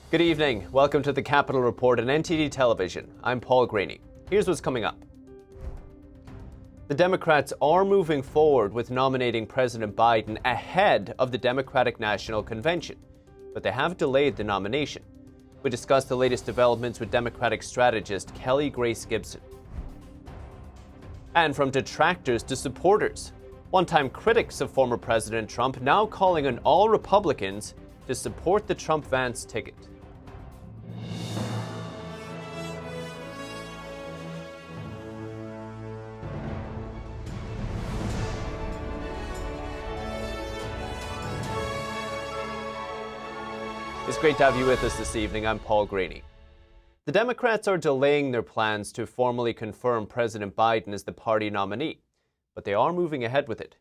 Good evening. Welcome to the Capitol Report on NTD Television. I'm Paul Graney. Here's what's coming up. The Democrats are moving forward with nominating President Biden ahead of the Democratic National Convention, but they have delayed the nomination. We discuss the latest developments with Democratic strategist Kelly Grace Gibson. And from detractors to supporters, one-time critics of former President Trump now calling on all Republicans to support the Trump-Vance ticket. It's great to have you with us this evening. I'm Paul Graney. The Democrats are delaying their plans to formally confirm President Biden as the party nominee, but they are moving ahead with it.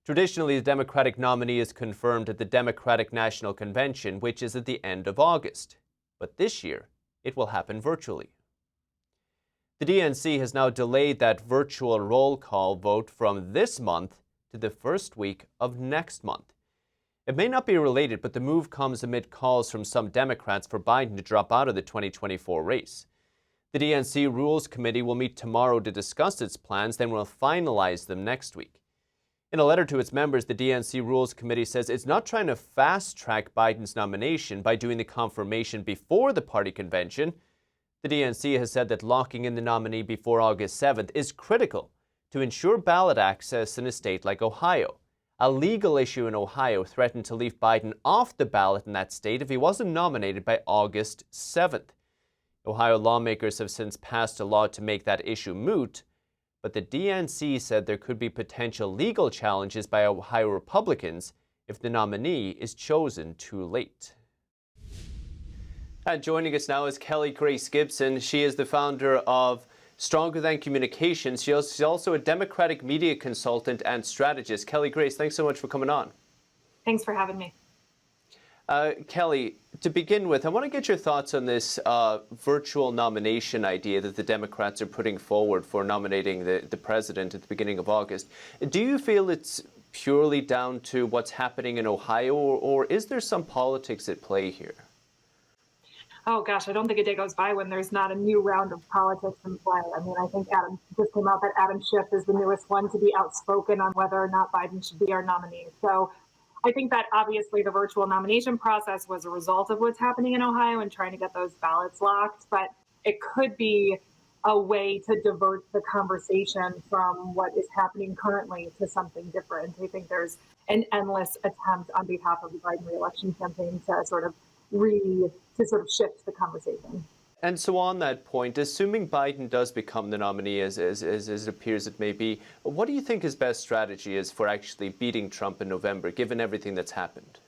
Traditionally, the Democratic nominee is confirmed at the Democratic National Convention, which is at the end of August. But this year, it will happen virtually. The DNC has now delayed that virtual roll call vote from this month to the first week of next month. It may not be related, but the move comes amid calls from some Democrats for Biden to drop out of the 2024 race. The DNC Rules Committee will meet tomorrow to discuss its plans, then will finalize them next week. In a letter to its members, the DNC Rules Committee says it's not trying to fast-track Biden's nomination by doing the confirmation before the party convention. The DNC has said that locking in the nominee before August 7th is critical to ensure ballot access in a state like Ohio. A legal issue in Ohio threatened to leave Biden off the ballot in that state if he wasn't nominated by August 7th. Ohio lawmakers have since passed a law to make that issue moot, but the DNC said there could be potential legal challenges by Ohio Republicans if the nominee is chosen too late. And joining us now is Kelly Grace Gibson. She is the founder of Stronger Than Communications. She's also a Democratic media consultant and strategist. Kelly Grace, thanks so much for coming on. Thanks for having me. Kelly, to begin with, I want to get your thoughts on this virtual nomination idea that the Democrats are putting forward for nominating the president at the beginning of August. Do you feel it's purely down to what's happening in Ohio, or is there some politics at play here? Oh, gosh, I don't think a day goes by when there's not a new round of politics in play. I mean, I think Adam just came out that Adam Schiff is the newest one to be outspoken on whether or not Biden should be our nominee. So I think that obviously the virtual nomination process was a result of what's happening in Ohio and trying to get those ballots locked. But it could be a way to divert the conversation from what is happening currently to something different. I think there's an endless attempt on behalf of the Biden re-election campaign to sort of shift the conversation. And so on that point, assuming Biden does become the nominee, as it appears it may be, what do you think his best strategy is for actually beating Trump in November, given everything that's happened?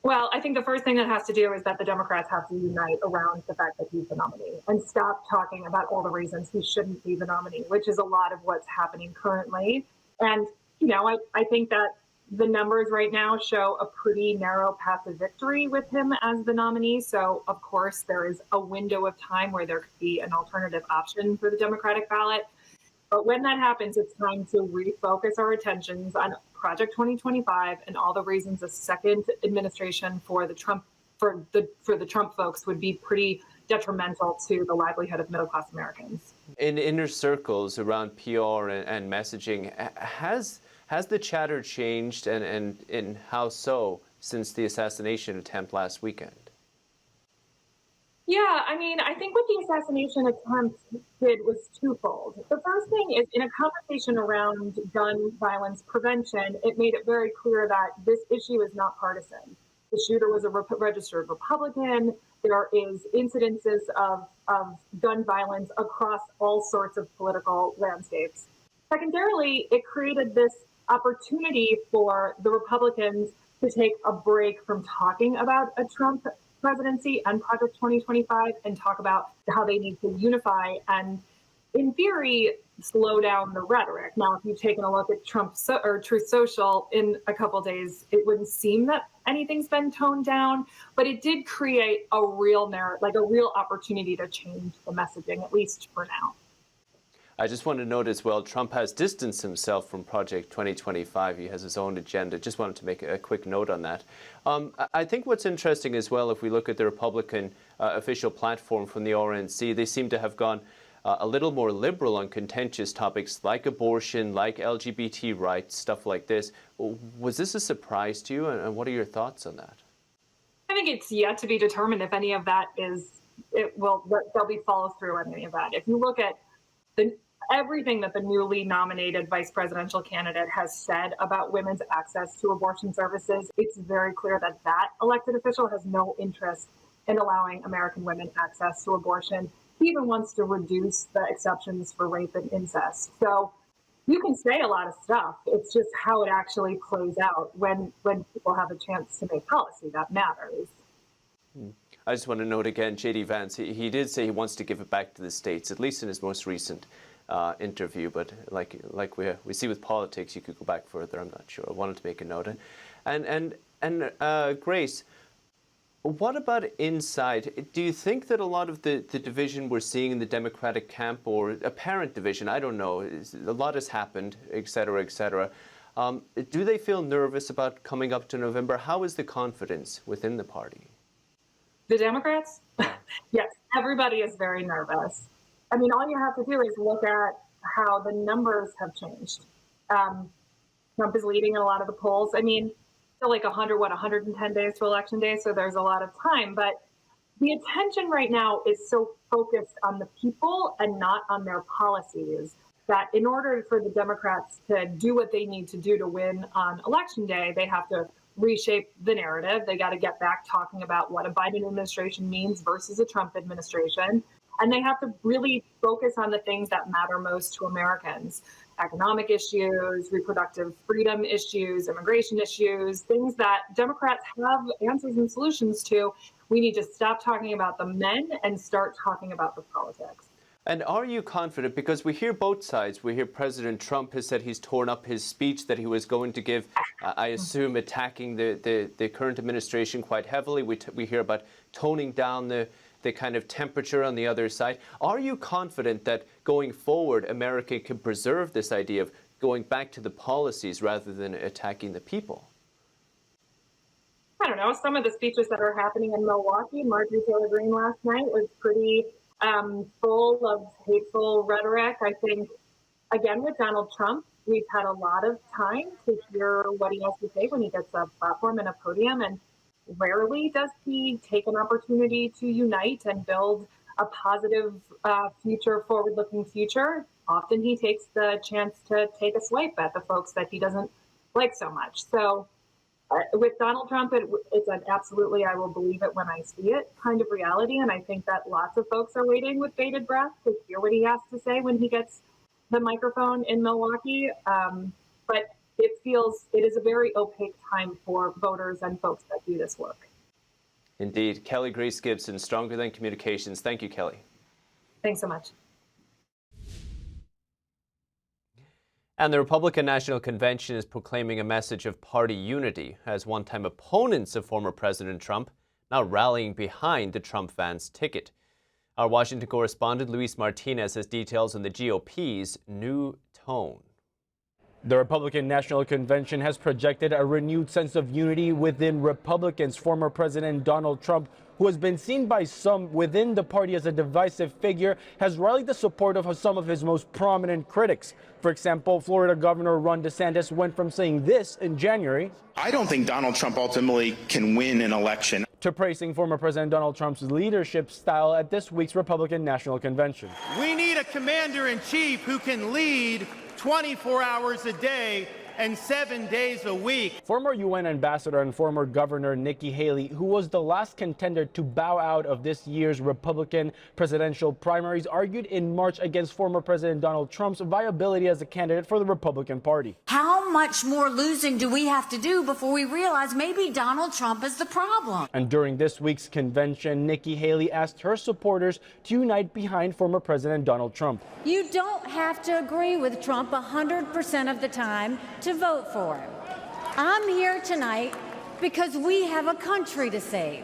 Well, I think the first thing that has to do is that the Democrats have to unite around the fact that he's the nominee and stop talking about all the reasons he shouldn't be the nominee, which is a lot of what's happening currently. And, I think that the numbers right now show a pretty narrow path to victory with him as the nominee. So, of course, there is a window of time where there could be an alternative option for the Democratic ballot. But when that happens, it's time to refocus our attentions on Project 2025 and all the reasons a second administration for the Trump folks would be pretty detrimental to the livelihood of middle-class Americans. In inner circles around PR and messaging, has the chatter changed, and how so, since the assassination attempt last weekend? Yeah, I think what the assassination attempt did was twofold. The first thing is, in a conversation around gun violence prevention, it made it very clear that this issue is not partisan. The shooter was a registered Republican. There is incidences of gun violence across all sorts of political landscapes. Secondarily, it created this opportunity for the Republicans to take a break from talking about a Trump presidency and Project 2025 and talk about how they need to unify and, in theory, slow down the rhetoric. Now, if you've taken a look at Truth Social in a couple of days, it wouldn't seem that anything's been toned down, but it did create a real opportunity to change the messaging, at least for now. I just want to note as well, Trump has distanced himself from Project 2025. He has his own agenda. Just wanted to make a quick note on that. I think what's interesting as well, if we look at the Republican official platform from the RNC, they seem to have gone a little more liberal on contentious topics like abortion, like LGBT rights, stuff like this. Was this a surprise to you, and what are your thoughts on that? I think it's yet to be determined if any of that there'll be follow through on any of that. If you look at everything that the newly nominated vice presidential candidate has said about women's access to abortion services, it's very clear that that elected official has no interest in allowing American women access to abortion. He even wants to reduce the exceptions for rape and incest. So you can say a lot of stuff. It's just how it actually plays out when people have a chance to make policy that matters. I just want to note again, J.D. Vance, he did say he wants to give it back to the states, at least in his most recent interview. But like we see with politics, you could go back further. I'm not sure. I wanted to make a note. And Grace, what about inside? Do you think that a lot of the division we're seeing in the Democratic camp, or apparent division, I don't know, a lot has happened, et cetera, et cetera. Do they feel nervous about coming up to November? How is the confidence within the party? The Democrats? Yes, everybody is very nervous. I mean, all you have to do is look at how the numbers have changed. Trump is leading in a lot of the polls. I mean, still like 110 days to election day, so there's a lot of time. But the attention right now is so focused on the people and not on their policies that in order for the Democrats to do what they need to do to win on election day, they have to reshape the narrative. They got to get back talking about what a Biden administration means versus a Trump administration. And they have to really focus on the things that matter most to Americans. Economic issues, reproductive freedom issues, immigration issues, things that Democrats have answers and solutions to. We need to stop talking about the men and start talking about the politics. And are you confident, because we hear both sides, we hear President Trump has said he's torn up his speech that he was going to give, I assume attacking the current administration quite heavily. We hear about toning down the kind of temperature on the other side. Are you confident that going forward, America can preserve this idea of going back to the policies rather than attacking the people? I don't know. Some of the speeches that are happening in Milwaukee, Marjorie Taylor Greene last night was pretty full of hateful rhetoric. I think, again, with Donald Trump, we've had a lot of time to hear what he has to say when he gets a platform and a podium, and rarely does he take an opportunity to unite and build a positive future, forward-looking future. Often he takes the chance to take a swipe at the folks that he doesn't like so much. So with Donald Trump, it's an absolutely, I will believe it when I see it kind of reality. And I think that lots of folks are waiting with bated breath to hear what he has to say when he gets the microphone in Milwaukee. But it is a very opaque time for voters and folks that do this work. Indeed. Kelly Grace Gibson, Stronger Than Communications. Thank you, Kelly. Thanks so much. And the Republican National Convention is proclaiming a message of party unity as one-time opponents of former President Trump now rallying behind the Trump-Vance ticket. Our Washington correspondent Luis Martinez has details on the GOP's new tone. The Republican National Convention has projected a renewed sense of unity within Republicans. Former President Donald Trump, who has been seen by some within the party as a divisive figure, has rallied the support of some of his most prominent critics. For example, Florida Governor Ron DeSantis went from saying this in January, "I don't think Donald Trump ultimately can win an election," to praising former President Donald Trump's leadership style at this week's Republican National Convention. We need a commander-in-chief who can lead 24 hours a day and 7 days a week. Former UN ambassador and former Governor Nikki Haley, who was the last contender to bow out of this year's Republican presidential primaries, argued in March against former President Donald Trump's viability as a candidate for the Republican Party. How much more losing do we have to do before we realize maybe Donald Trump is the problem? And during this week's convention, Nikki Haley asked her supporters to unite behind former President Donald Trump. You don't have to agree with Trump 100% of the time to vote for him. I'm here tonight because we have a country to save.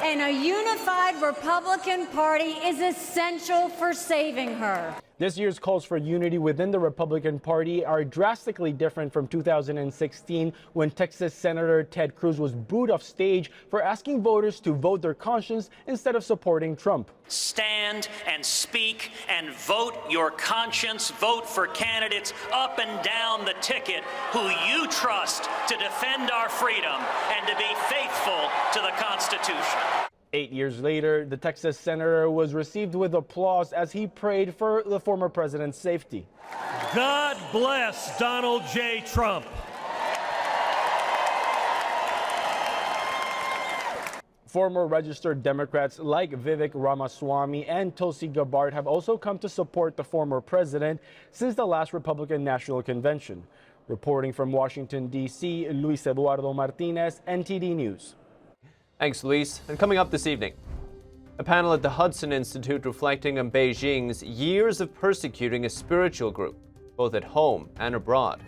and a unified Republican Party is essential for saving her. This year's calls for unity within the Republican Party are drastically different from 2016, when Texas Senator Ted Cruz was booed off stage for asking voters to vote their conscience instead of supporting Trump. Stand and speak and vote your conscience. Vote for candidates up and down the ticket who you trust to defend our freedom and to be faithful to the Constitution. 8 years later, the Texas senator was received with applause as he prayed for the former president's safety. God bless Donald J. Trump. Former registered Democrats like Vivek Ramaswamy and Tulsi Gabbard have also come to support the former president since the last Republican National Convention. Reporting from Washington, D.C., Luis Eduardo Martinez, NTD News. Thanks, Luis. And coming up this evening, a panel at the Hudson Institute reflecting on Beijing's years of persecuting a spiritual group, both at home and abroad.